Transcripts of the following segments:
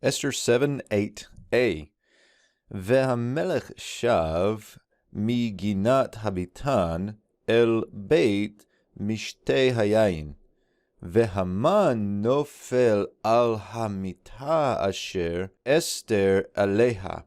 Esther 7:8a. והמלך שב מגינת הביתן אל בית משתה היין, והמן נופל על המיטה אשר אסתר עליה.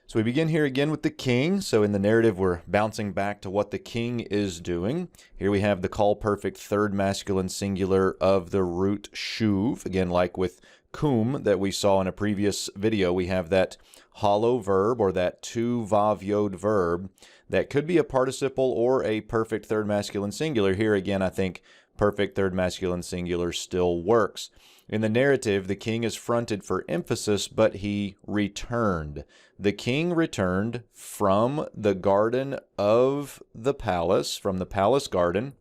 So we begin here again with the king. So in the narrative, we're bouncing back to what the king is doing. Here we have the call perfect third masculine singular of the root shuv. Again, like with kum that we saw in a previous video, we have that hollow verb, or that tu vav yod verb that could be a participle or a perfect third masculine singular. Here again, I think perfect third masculine singular still works. In the narrative, the king is fronted for emphasis, but he returned. The king returned from the garden of the palace, from the palace garden,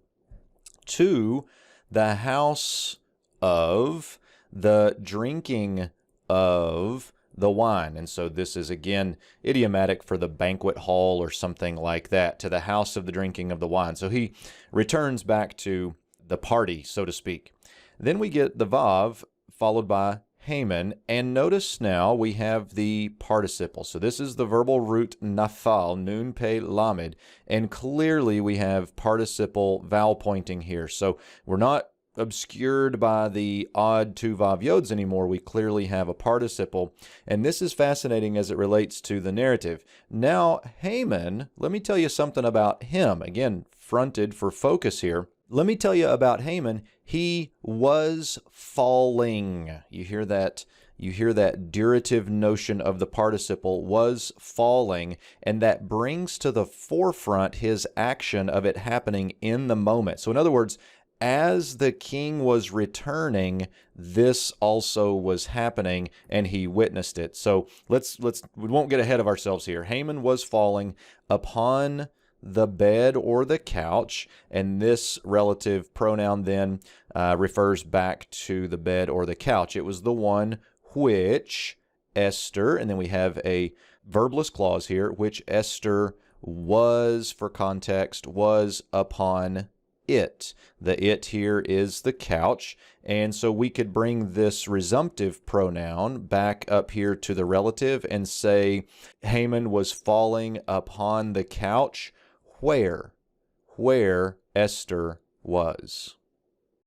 to the house of the drinking of the wine. And so this is again idiomatic for the banquet hall or something like that, to the house of the drinking of the wine. So he returns back to the party, so to speak. Then we get the vav followed by Haman, and notice now we have the participle. So this is the verbal root nafal, nun pe lamed, and clearly we have participle vowel pointing here. So we're not obscured by the odd two vav yods anymore. We clearly have a participle, and this is fascinating as it relates to the narrative. Now Haman, let me tell you something about him. Again, fronted for focus here. Let me tell you about Haman. He was falling. You hear that durative notion of the participle, was falling, and that brings to the forefront his action of it happening in the moment. So in other words, as the king was returning, this also was happening, and he witnessed it. So we won't get ahead of ourselves here. Haman was falling upon the bed or the couch, and this relative pronoun then refers back to the bed or the couch. It was the one which Esther, and then we have a verbless clause here, which Esther was, for context, was upon it. The it here is the couch, and so we could bring this resumptive pronoun back up here to the relative and say Haman was falling upon the couch where Esther was.